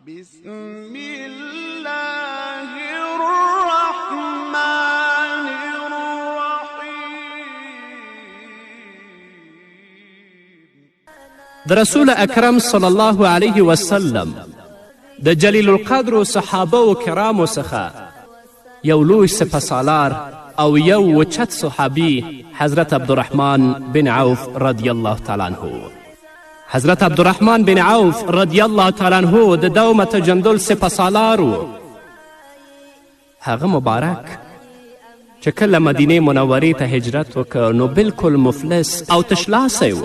بسم الله الرحمن الرحیم. د رسول اکرم صلی الله علیه وسلم د جلیل القدر صحابه و کرامو څخه یو لوی سپهسالار او یو وچت صحابي حضرت عبدالرحمن بن عوف رضی الله تعالی عنه. حضرت عبدالرحمن بن عوف رضی الله تعالی عنه د دومه تجندل سپهسالار و. هغه مبارک چې کله مدینې منورې ته هجرت وکړ نو بلکل مفلس او تشلاسی و.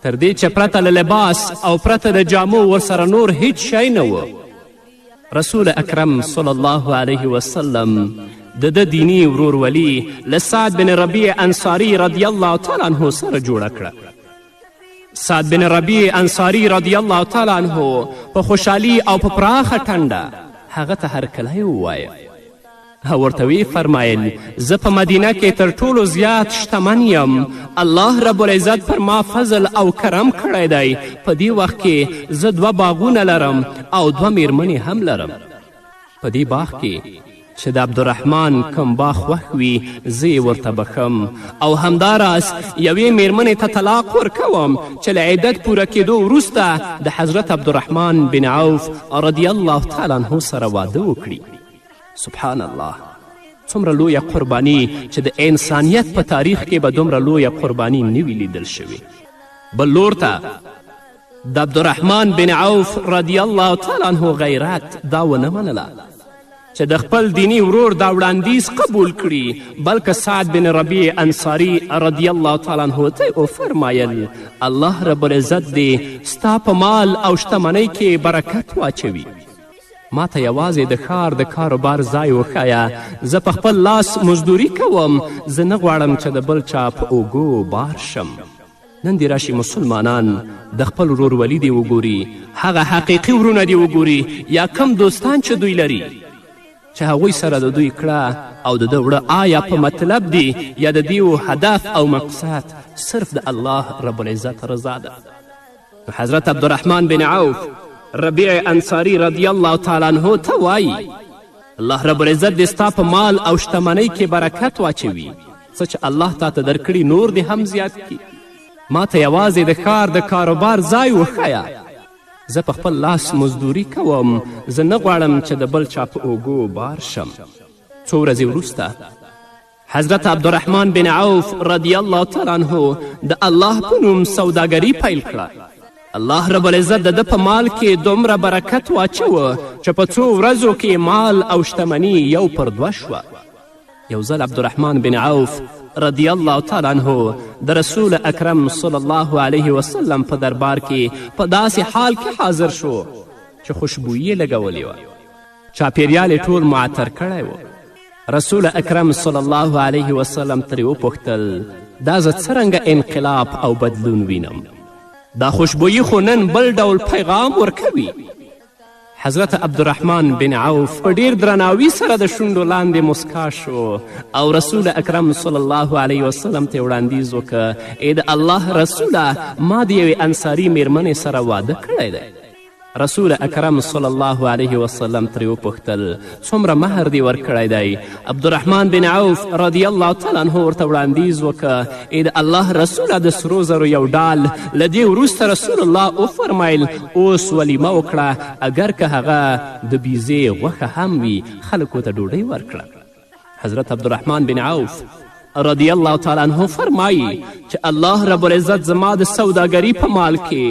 تر دې چې پرته له لباس او پرته د جامو ورسره نور هیڅ شی نه و. رسول اکرم صلی الله علیه وسلم د دینی ورورولي له سعد بن ربیع انصاري رضی الله تعالی عنه سره جوړه کړه. سعد بن ربیع انصاري رضی الله تعالی عنه په خوشحالي او په پراخه ټنډه هغه ته هرکلی ووایه. ورته وی فرمایل زه په مدینه کې تر ټولو زیات شتمن یم. الله رب العزت پر ما فضل او کرم کړی دی. په دې وخت کې زه 2 باغونه لرم او 2 میرمنې هم لرم. په دې باغ کې چې د عبدالرحمن کم باغ خوښ وي زه یې ورته بخم او همداراز یوې میرمنې ته طلاق ورکوم چې له عدت پوره کېدو وروسته د حضرت عبدالرحمن بن عوف رضی الله تعالی عنه سره واده وکړي. سبحان الله، څومره لویه قرباني چې د انسانیت په تاریخ کې به دومره لویه قرباني نه وي لیدل شوې. بل لور ته د عبدالرحمن بن عوف رضی الله تعالی عنه غیرت دا ونه منله چې د خپل دینی ورور دا وړاندیز قبول کړي، بلکې سعد بن ربیع انصاري رضی الله تعالی عنه ته وفرمایل الله رب العزت دې ستا په مال او شتمنۍ کې برکت واچوي. ما ته یوازې د ښار د کاروبار ځای وښایه، زه په خپل لاس مزدوري کوم، زه نه غواړم چې د بل چا په اوږو بار شم. نن دې راشي مسلمانان د خپل ورورولي دې وګوري، هغه حقیقي ورونه دې وګوري یا کم دوستان چې دوی لري چې هغوی سره د دوی کړه او د ده وړه آیا په مطلب دی یا د دیو هدف او مقصد صرف د الله رب العزت رضا ده. حضرت عبدالرحمن بن عوف ربیع انصاري رضی الله تعالی عنه ته وایي الله رب العزت دې ستا په مال او شتمنۍ کې برکت واچوي، څه چې الله تا ته درکړي نور دې هم زیات کړي. ما ته یوازې د ښار د کاروبار ځای وښایه، زه په خپل لاس مزدوري کوم، زه نه غواړم چې د بل چا په اوږو بار شم. څو ورځې وروسته حضرت عبدالرحمن بن عوف رضی الله تعالی عنه د الله په نوم سوداګري پیل کړه. الله رب العزت د ده په مال کې دومره برکت واچوه چې په څو ورځو کې مال او شتمني 1/2 شوه. یو ځل عبدالرحمن بن عوف رضی الله تعالی عنه د رسول اکرم صلی الله علیه وسلم په دربار کې په داسې حال کې حاضر شو چې خوشبویي یې لګولې وه، چاپیریال یې ټول معطر کړی و. رسول اکرم صلی الله علیه وسلم ترې وپوښتل دا زه څرنګه انقلاب او بدلون وینم؟ دا خوشبویي خو نن بل ډول پیغام ورکوي. حضرت عبدالرحمن بن عوف په ډیر درناوي سره د شونډو لاندې مسکا شو او رسول اکرم صلی الله علیه وسلم ته وړاندیز وکړه ای د الله رسوله ما د یوې انصاري میرمنې سره واده کړی دی. رسول اکرم صلی الله علیه وسلم ترې وپوښتل څومره مهر دې ورکړی دی؟ عبدالرحمن بن عوف رضی الله تعالی عنه ورته وړاندیز وکړه ای د الله رسوله د سرو زرو 1 ډال. له دې وروسته رسول الله وفرمیل اوس ولیمه وکړه، اگر که هغه د بیزې غوښه هم وي خلکو ته ډوډۍ ورکړه. حضرت عبدالرحمن بن عوف رضی الله تعالی عنه فرمایي چې الله رب العزت زما د سوداګري په مال کې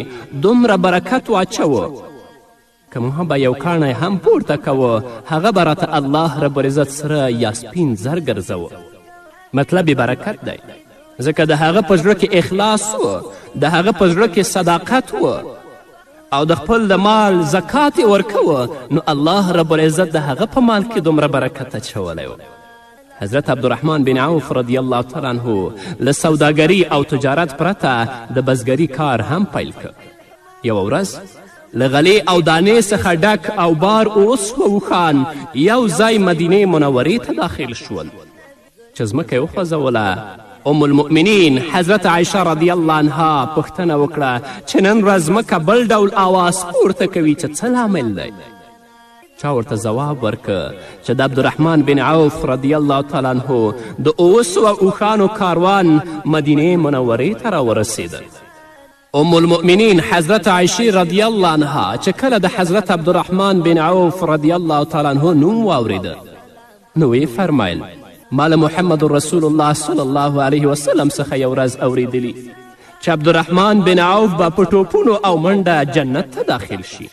دومره برکت واچوه که ما به یو کاڼی هم پورته کوه هغه به راته الله رب العزت سره یا سپین زر ګرځوه. مطلب برکت دی، ځکه د هغه په زړه کې اخلاص و، د هغه په زړه کې صداقت و او د خپل د مال زکات یې ورکوه، نو الله رب العزت د هغه په مال کې دومره برکت اچولی و. حضرت عبدالرحمن بن عوف رضی الله تعالی عنه له سوداګري او تجارت پرته د بزګري کار هم پیل کړ. یوه ورځ له غلې او دانې څخه ډک او بار اوس و اوښان یو ځای مدینې منورې ته داخل شول. چې ځمکه یې وخوځوله ام المؤمنین حضرت عایشه رضی الله عنها پوښتنه وکړه چې نن ورځ ځمکه بل ډول آواز پورته کوي چې څه لامل دی؟ چا ورته ځواب ورکه چې د عبدالرحمن بن عوف رضی الله تعالی عنه د 700 اوښانو کاروان مدینې منورې ته راورسېده. ام المؤمنین حضرت عایشې رضی الله عنها چې کله د حضرت عبدالرحمن بن عوف رضی الله تعالی عنه نوم واورېده نو ویې فرمیل ما له محمد رسول الله صلی الله علیه وسلم څخه یو ورځ اورېدلي چې عبدالرحمن بن عوف به په ټوپونو او منډه جنت ته داخل شي.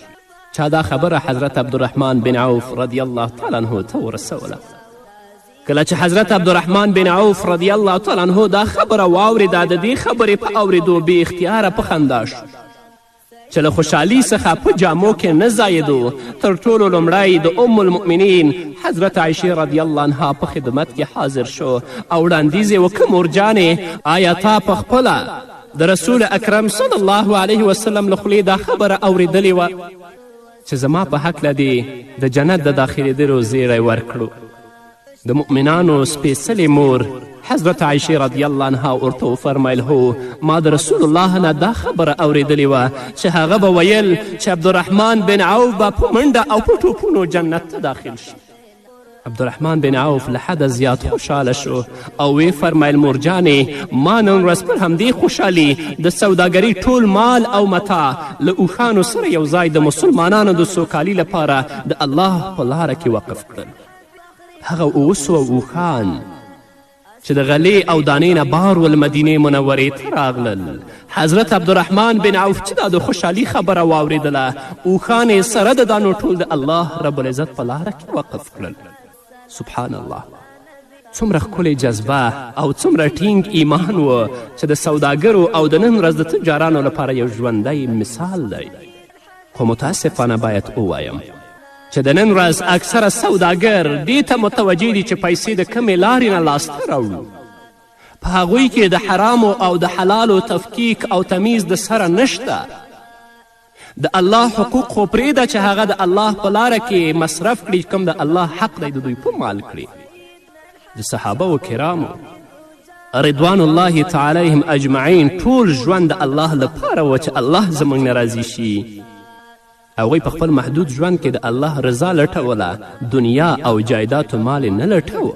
چا دا خبره حضرت عبدالرحمن بن عوف رضی الله تعالی عنه ته ورسوله. کله چې حضرت عبدالرحمن بن عوف رضی الله تعالی عنه دا خبره واورېده د دې خبرې په اورېدو بې اختیاره په خندا شو چې له خوشحالي څخه په جامو کې نه ځایېدو. تر ټولو لومړی د ام المؤمنین حضرت عایشې رضی الله عنها په خدمت کې حاضر شو او وړاندیز یې وکړه مورجانې آیا تا په خپله د رسول اکرم صلی الله علیه وسلم له خولې دا خبره اورېدلې وه چې زما په هکله دې د جنت د داخلېدلو زیری ورکړو؟ د مؤمنانو سپېڅلې مور حضرت عایشې رضی الله عنها ورته وفرمیل هو ما د رسول الله نه دا خبره اورېدلې وه چې هغه به ویل چې عبدالرحمن بن عوف به په منډه او په ټوپونو جنت ته داخل شي. عبدالرحمن بن عوف له حده زیات خوشحاله شو او وی فرمیل مورجانې ما نن ورځ پر همدې خوشحالي د سوداګري ټول مال او متاع له اوښانو سره یو ځای د مسلمانانو د سوکالي لپاره د الله په لاره کې وقف کړل. هغه 700 اوښان چې د غلې او دانې نه بار ول مدینې منورې ته راغلل. حضرت عبدالرحمن بن عوف چې دا د خوشحالي خبره واورېدله اوښان یې سره د دانو ټول د الله رب العزت په لاره کې وقف کړل. سبحان الله، څومره ښکلې جذبه او څومره ټینګ ایمان و چې د سوداګرو او د نن ورځ د تجارانو لپاره یو ژوندی مثال دی. خو متاسفانه باید ووایم چې د نن ورځ اکثره سوداګر دې ته متوجه دي چې پیسې د کمې لارې نه لاسته راوړو. په هغوی کې د حرامو او د حلالو تفکیک او تمیز د سره نشته. د الله حقوق خو پرېږده چې هغه د الله په لاره کې مصرف کړي، کوم د الله حق دی د دوی په مال کړي. د صحابه و کرامو رضوان الله تعالی علیهم اجمعین ټول ژوند د الله لپاره و چې الله زموږ نه راضي شي. هغوی په خپل محدود ژوند کې د الله رضا لټوله، دنیا او جایدات و مال نه لټوه.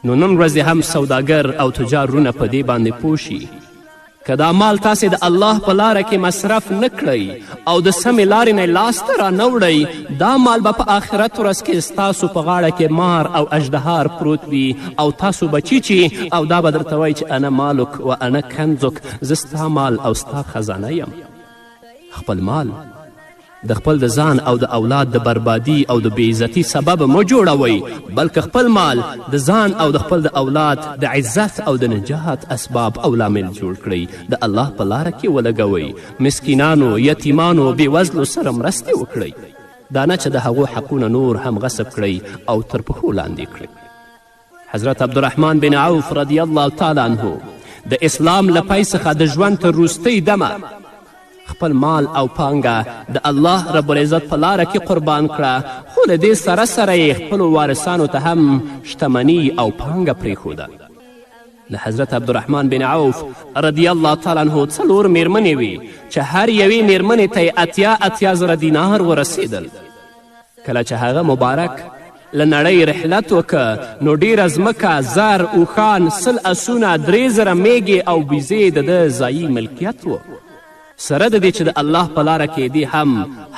نو نن ورځې هم سوداګر او تجار رونه په دې باندې پوه شي که دا مال تاسې د الله په لاره کې مصرف نه کړئ او د سمې لارې نه لاسته را نه وړئ، دا مال به په آخرت ورځ کې ستاسو په غاړه کې مار او اژدهار پروت وي او تاسو به چیچي او دا به درته وایي چې انا مالک و انا کنزک، زه ستا مال او ستا خزانه یم. خپل مال د خپل د ځان او د اولاد د بربادي او د بېعزتي سبب مه جوړوئ، بلکې خپل مال د ځان او د خپل د اولاد د عزت او د نجات اسباب او لامل جوړ کړئ. د الله په لاره کې ولګوئ. مسکینانو، یتیمانو، بېوزلو سره مرستې وکړئ. دا نه چې د هغو حقونه نور هم غصب کړئ او تر پښو لاندې کړئ. حضرت عبدالرحمن بن عوف رضی الله تعالی عنه د اسلام له پی څخه د ژوند تر وروستۍ دمه خپل مال او پانګه د الله رب العزت په لاره کې قربان کړه، خو له دې سره سره یې خپلو وارثانو ته هم شتمني او پانګه پرېښوده. د حضرت عبدالرحمن بن عوف رضی الله تعالی عنه 4 میرمنې وې چې هر یوې میرمنې ته یې 80 زره دینار ورسېدل. کله چې هغه مبارک له نړۍ رحلت وکړه نو ډېره ځمکه، زر، اوښان، 100 اسونه، 3 زره میږې او بیزې د ده ځایي ملکیت و. سره د دې چې د الله په لاره کې دی هم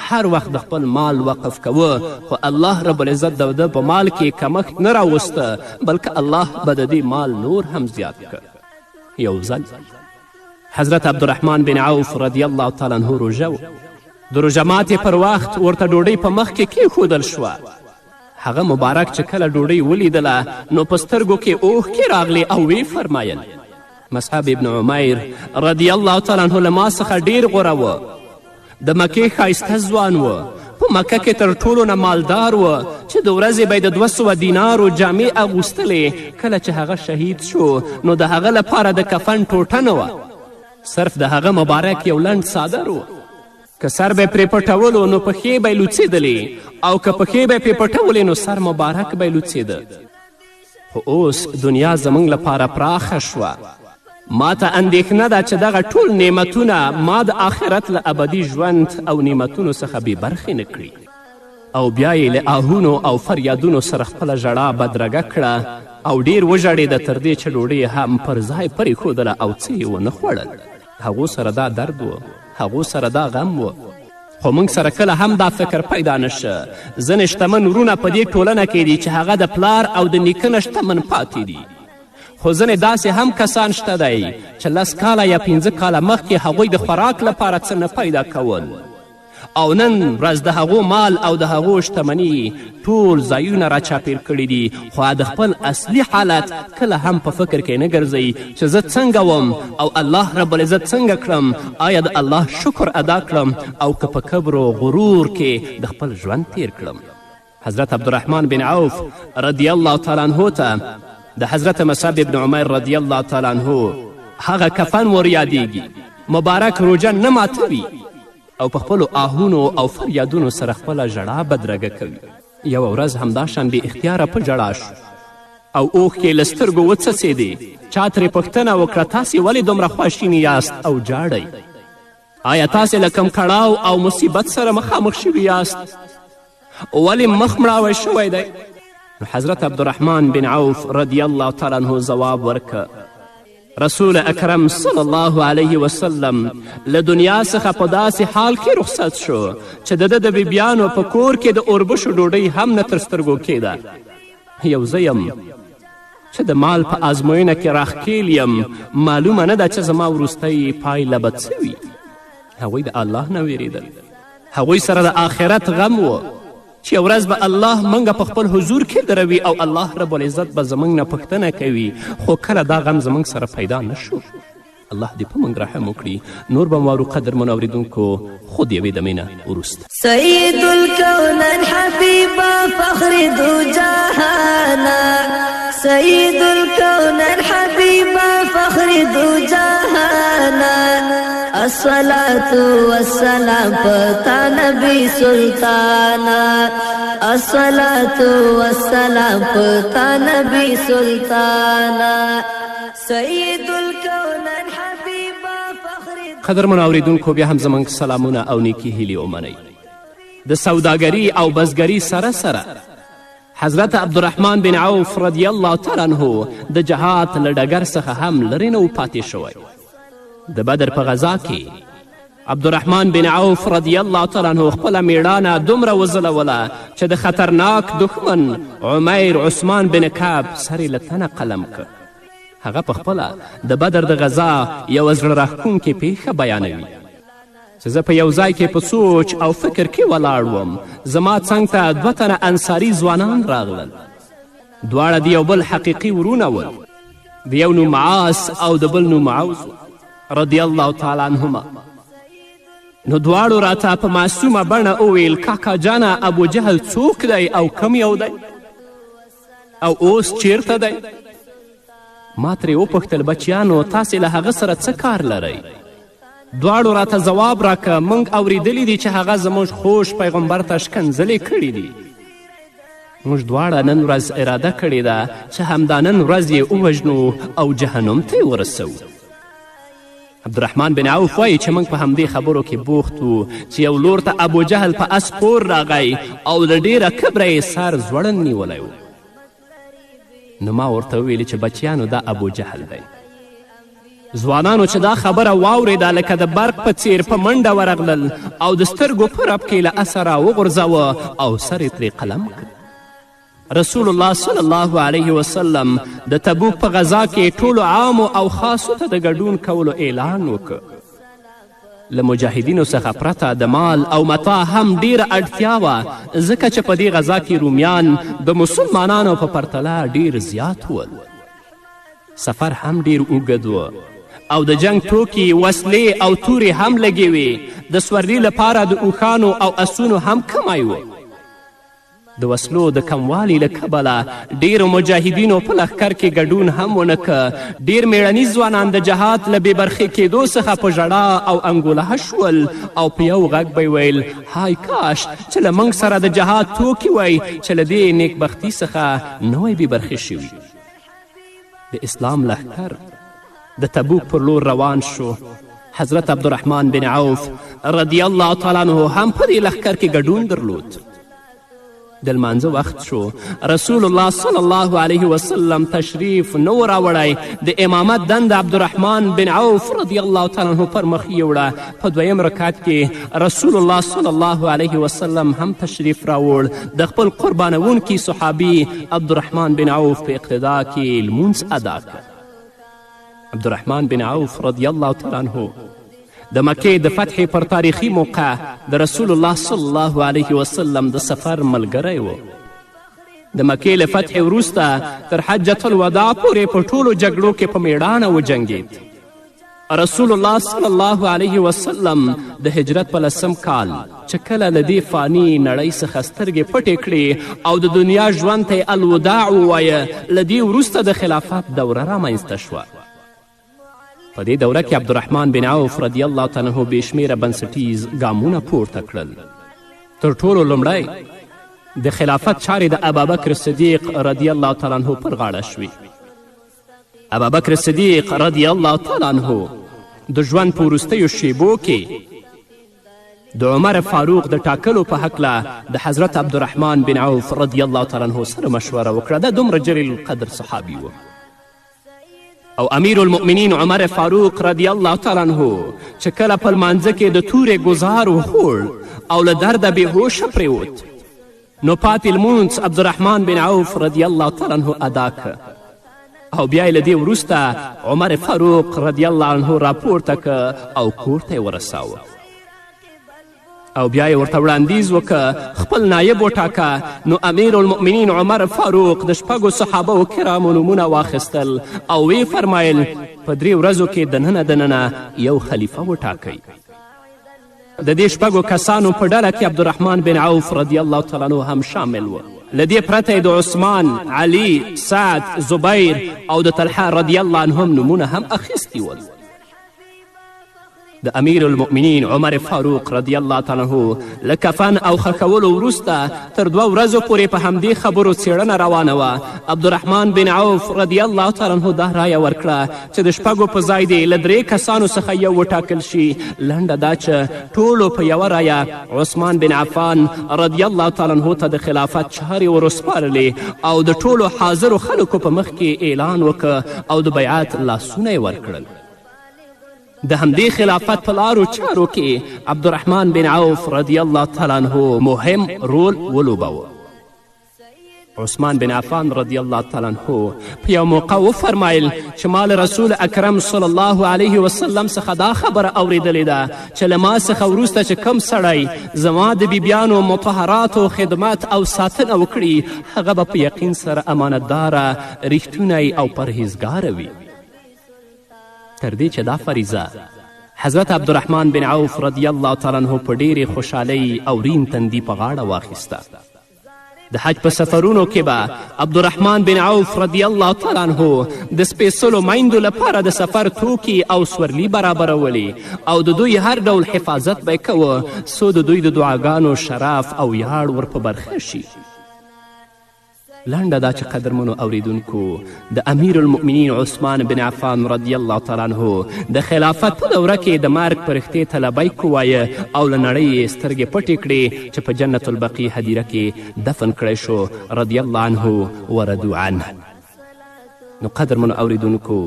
هر وخت د خپل مال وقف کوه، خو الله رب العزت د ده په مال کې کمښت نه راوسته، بلکې الله به د دې مال نور هم زیات کړ. یو ځل حضرت عبدالرحمن بن عوف رضی الله تعالی عنه روژه و. د روژه ماتې پر وخت ورته ډوډۍ په مخ کې کیښودل شوه. هغه مبارک چې کله ډوډۍ ولیدله نو په سترګو کې اوښکې راغلې او ویې فرمایل مصعب ابن عمیر رضی الله تعالی عنه له ما څخه ډیر غوره و. د مکې ښایسته ځوان و، په مکه کې تر ټولو نه مالدار و چې د ورځې به یې د 200 دینارو جامې اغوستلې. کله چې هغه شهید شو نو د هغه لپاره د کفن ټوټه نه وه، صرف د هغه مبارک یو لنډ څادر و. که سر به یې پرې پټولو نو پښې به یې لوڅېدلې او که پښې به یې پرې پټولې نو سر مبارک به یې لوڅېده. خو اوس دنیا زموږ لپاره پراخه شوه. ما ته اندېښنه ده چې دغه ټول نعمتونه ما د آخرت له ابدي ژوند او نعمتونو څخه بې برخې نه کړي. او بیا یې له آهونو او فریادونو سره خپله ژړا بدرګه کړه او ډیر وژړېده، تر دې چې ډوډۍ هم پر ځای پرېښودله او څه یې ونه خوړل. هغو سره دا درد و، هغو سره دا غم و. خو موږ سره کله هم دا فکر پیدا نشه. ځینې شتمن ورونه په دې ټولنه کې دي چې هغه د پلار او د نیکه نه شتمن پاتې دي. خو ځینې داسې هم کسان شته دی چې 10 کاله یا 15 کاله مخکې هغوی د خوراک لپاره څه نه پیدا کول، او نن ورځ د هغو مال او د هغو شتمني ټول ځایونه راچاپیر کړي دي، خو د خپل اصلي حالت کله هم په فکر کې نه ګرځئ چې زه څنګه وم او الله رب العزت څنګه کړم، آیا د الله شکر ادا کړم او که په کبر و غرور کې د خپل ژوند تیر کړم. حضرت عبدالرحمن بن عوف رضی الله تعالی عنه ته د حضرت مصعب بن عمیر رضی الله تعالی عنه هغه کفن ور یادیږي. مبارک روژه نه ماتوي او په خپلو آهونو او فریادونو سره خپله ژړا بدرګه کوي. یوه ورځ همداشان بې اختیاره په ژړا شو او اوښکې له سترګو وڅڅېدې. چا ترې پوښتنه وکړه تاسې ولې دومره خواشیني یاست او جاړئ؟ آیا تاسې له کوم کړاو او مصیبت سره مخامخ شوي یاست؟ ولې مخ مړاوی شوی دی؟ نو حضرت عبدالرحمن بن عوف رضی الله تعالی عنه ځواب ورکه، رسول اکرم صلی الله علیه وسلم له دنیا څخه په داسې حال کې رخصت شو چې د ده د بیبیانو په کور کې د اوربشو ډوډۍ هم نه تر سترګو کېده. یو زه یم چې د مال په ازموینه کې راښکیل یم، معلومه نه ده چې زما وروستی پایله به څه وي. هغوی د الله نه ویرېدل. هغوی سره د آخرت غم و چې یو ورځ به الله موږ په خپل حضور کې دروي او الله رب العزت به زموږ نه پوښتنه کوي. خو کله دا غم زموږ سره پیدا نشو. الله دې په موږ رحم وکړي. نور به مو قدرمنو اورېدونکو خود یوې دمې نه وروسته سید الکونین حبیبا فخر دو جهانا، سید الکونین حبیبا فخر دو جهانا، الصلاة والسلام پتا نبی سلطانا، الصلاة والسلام پتا نبی سلطانا، سید الکونین حبیبا فخر. قدرمنو اورېدونکو بیا هم زموږ سلامونه او نیکې هیلې ومنئ. د سوداګري او بزګري سره سره حضرت عبدالرحمن بن عوف رضی الله تعالی عنه د جهاد له ډګر څخه هم لرې نه و پاتې شوی. د بدر په غذا کې عبدالرحمن بن عوف رضی الله تعالی عنه خپله میړانه دومره وځلوله چې د خطرناک دښمن عمیر عثمان بن کعب سر یې له تنه قلم که. هغه په خپله د بدر د غذا یوه زړه راښکونکې پیښه بیانوي چې زه په یو ځای کې په سوچ او فکر کې ولاړ وم. زما څنګ ته 2 تنه انصاري ځوانان راغلل. دواړه د یو بل حقیقي ورونه ول. د یو نوم معاص او د بل نوم معوذ رضی الله تعالی عنهما. نو دواړو راته په معصومه بڼه وویل کاکا جانه ابو جهل څوک دی او کم یو دی او اوس چیرته دی؟ ما ترې وپوښتل بچیانو تاسې له هغه سره څه کار لرئ؟ دواړو راته ځواب راکه موږ اورېدلی دي چې هغه زموږ خوږ پیغمبر ته ښکنځلې کړي دي. موږ دواړه نن ورځ اراده کړې ده چې همدا نن ورځ یې ووژنو او جهنم ته یې ورسوو. عبدالرحمن بن عوف وایي چې موږ په همدې خبرو کې بوخت وو چې یو لور ته ابو جهل په اس پور راغی او له ډیره کبره یې سر ځوړند نیولی و. نو ما ورته وویلې چې بچیانو دا ابو جهل دی. ځوانانو چې دا خبره واورېده لکه د برق په څیر په منډه ورغلل او د سترګو په رپ کې له اسه راوغورځوه او سر یې ترې قلم کړ. رسول الله صلی الله علیه وسلم د تبوک په غذا کې ټولو عامو او خاصو ته د ګډون کولو اعلان وکړ. له مجاهدینو څخه پرته د مال او متاع هم ډیره اړتیا وه ځکه چې په دې غذا کې رومیان د مسلمانانو په پرتله ډیر زیات ول. سفر هم ډیر اوږد و او د جنگ توکي وسلې او تورې هم لګې وې. د سورلي لپاره د اوښانو او اسونو هم کمی و. د وسلو د کموالي له کبله ډیرو مجاهدینو په لښکر کې ګډون هم ونه که. ډیر میړني ځوانان د جهاد له بې برخې کېدو څخه په ژړا او انګوله شول او په یو غږ به ویل های کاش چې له موږ سره د جهاد توکي وی چې له دې نیکبختي څخه نه وی بې برخې شوي. د اسلام لښکر د تبوک پر لور روان شو. حضرت عبدالرحمن بن عوف رضی الله تعالی عنه هم په دې لښکر کې ګډون درلود. د لمانځه وخت شو. رسول الله صلی الله علیه وسلم تشریف نه و راوړی. د امامت دند عبدالرحمن بن عوف رضی الله تعالی عنه پر مخ یوړه. په دویم رکعت کې رسول الله صلی الله علیه وسلم هم تشریف راوړ. د خپل قربانونکي صحابي عبدالرحمن بن عوف په اقتدا کې لمونځ ادا کړ. عبدالرحمن بن عوف رضی الله تعالی عنه د مکې د فتحې پر تاریخي موقع د رسول الله صلی الله علیه وسلم د سفر ملګری و. د مکې له فتحې وروسته تر حجة الوداع پورې په ټولو جګړو کې په میړانه وجنګېد. رسول الله صلی الله علیه وسلم د هجرت په 10 کال چې کله له دې فاني نړۍ څخه سترګې پټې کړې او د دنیا ژوند ته یې الوداع ووایه، له دې وروسته د خلافت دوره رامنځته شوه. په دې دوره کې عبدالرحمن بن عوف رضی الله تعالی عنه بې شمیره بنسټیز ګامونه پورته کړل. تر ټولو لومړی د خلافت چارې د ابابکر صدیق رضی الله تعالی عنه پر غاړه شوې. ابابکر صدیق رضی الله تعالی عنه د ژوند په وروستیو شیبو کې د عمر فاروق د ټاکلو په هکله د حضرت عبدالرحمن بن عوف رضی الله تعالی عنه سره مشوره وکړه. دا دومره جلیل القدر صحابي و. او امیر المؤمنین عمر فاروق رضی الله تعالی عنه چې کله په لمانځه کې د تورې ګزار وخوړ او له درده بېهوشه پرېوت، نو پاتې لمونځ عبدالرحمن بن عوف رضی الله تعالی عنه ادا کړ. او بیا یې له دې وروسته عمر فاروق رضی الله عنه راپورته که او کور ته یې ورساوه. او بیا یې ورته وړاندیز وکړه خپل نایب وټاکه. نو امیر المؤمنین عمر فاروق د 6 صحابه کرامو نومونه واخیستل او وی فرمایل په 3 ورځو کې دننه یو خلیفه وټاکئ. د دې 6 کسانو په ډله کې عبدالرحمن بن عوف رضی الله تعالی عنه هم شامل و. له دې پرته د عثمان، علي، سعد، زبیر او د طلحه رضی الله عنهم نومونه هم اخیستي ول. د امیر المؤمنین عمر فاروق رضی الله تعالی عنه له کفن او خښولو وروسته تر 2 ورځو پورې په همدې خبرو څېړنه روانه وه. عبدالرحمن بن عوف رضی الله تعالی عنه دا رایه ورکړه چې د 6 په ځای دې له 3 کسانو څخه یو وټاکل شي. لنډه دا چې ټولو په یوه رایه عثمان بن عفان رضی الله تعالی عنه ته د خلافت چارې ورسپارلې او د ټولو حاضرو خلکو په مخ کې اعلان وکړ او د بیعت لاسونه یې ورکړل. د همدې خلافت په لارو چارو کې عبدالرحمن بن عوف رضی الله تعالی عنه مهم رول ولوباوه. عثمان بن عفان رضی الله تعالی عنه په یو موقع وفرمایل چې ما له رسول اکرم صلی الله علیه وسلم څخه دا خبره اورېدلې ده چې له ما څخه وروسته چې کوم سړی زما د بیبیانو مطهراتو خدمت او ساتنه وکړي، هغه به په یقین سره امانتداره، ریښتونی او پرهیزګاره وي. تر دې چې دا فریضه حضرت عبدالرحمن بن عوف رضی الله تعالی عنه په ډېرې خوشحالۍ او رین تندي په غاړه واخیسته. د حج په سفرونو کې به عبدالرحمن بن عوف رضی الله تعالی عنه د سپېڅلو میندو لپاره د سفر توکي او سورلي برابرولې او د دوی هر ډول حفاظت به یې کوه څو د دوی د دعاګانو شرف او ویاړ ور په برخه شي. لنډه دا چې قدرمنو اوریدونکو د امیر المؤمنین عثمان بن عفان رضی الله تعالی عنه د خلافت په دوره کې د مرګ پرښتې ته لبیک ووایه او له نړۍ یې سترګې پټې کړې چې په جنت البقیع هدیره کې دفن کړی شو رضی الله عنه ورضوا عنه. نو قدرمنو اوریدونکو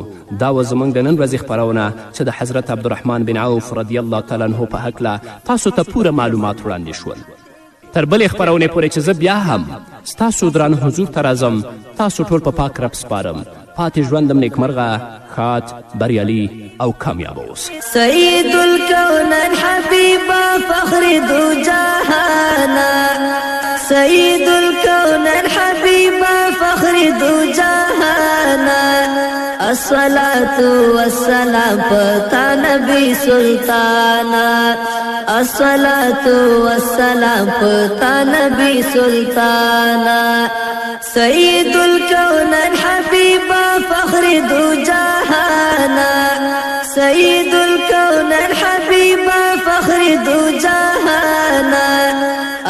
دا و زموږ د نن ورځې خپرونه چې د حضرت عبدالرحمن بن عوف رضی الله تعالی عنه په هکله تاسو ته پوره معلومات وړاندې شول. تر بلې خپرونې پورې چې زه بیا هم ستاسو درانه حضور ته راځم، تاسو ټول په پاک رب سپارم. پاتې ژوندم نیکمرغه، ښاد، بریالي او کامیابه اوسئ. سید الکونین حبیبا فخر دو جهانا، سید الکونین حبیبا فخر دو جهانا، الصلاة والسلام پتا نبی سلطانا، الصلاة والسلام پتا نبی سلطانا، سید الکونین حبیبا فخر دو جهانا، سید الکونین حبیبا فخر دو جهانا،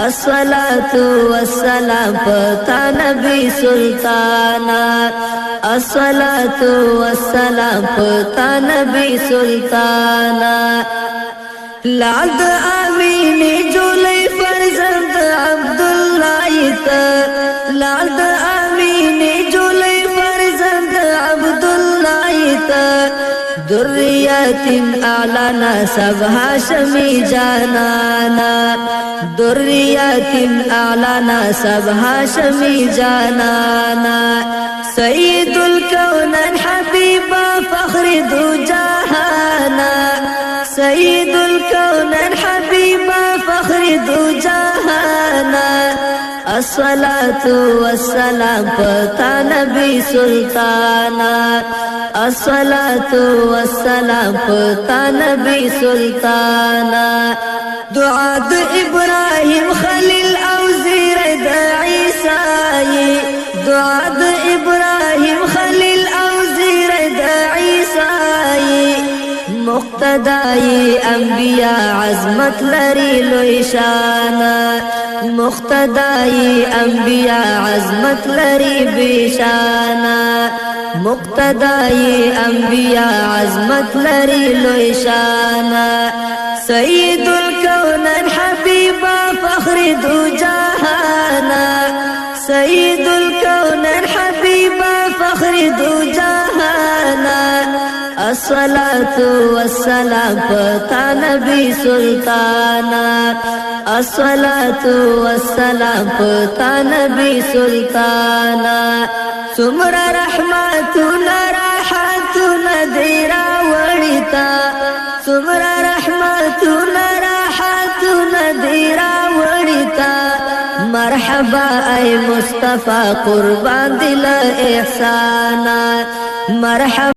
الصلاة والسلام پتا نبی سلطانا الصلاة والسلام پتا نبی سلطانا لعد آمین جولی فرزند عبداللہ تا لعد آمین جولی فرزند عبداللہ تا ذریات اعلی نسب ہاشمی جانانا ذریات اعلی نسب ہاشمی جانانا سید الکونین حبیبا فخر دو جہانا سید الکونین حبیبا فخر دو جہانا الصلاة والسلام پتا نبی سلطانا الصلاة والسلام پتا نبی سلطانا دعا د ابراہیم خلیل او زیر د عیسائی دعا د ابراہیم خلیل او زیر د عیسائی مقتدائی انبیاء عظمت لری لوی شانا مقتدائی انبیاء عظمت لری بیشانا مقتدائی انبیاء عظمت لری لوی شانا سید الکونین حبیبا فخر دو جہانا سید الکونین حبیبا فخر دو جہانا الصلاة والسلام پتا نبی سلطانا الصلاة والسلام پتا نبی سلطانا سمر رحمتنا راحتنا دیرا وڑتا سمر رحمتنا راحتنا دیرا وڑتا مرحبا اے مصطفی قربان دل احسانا مرحبا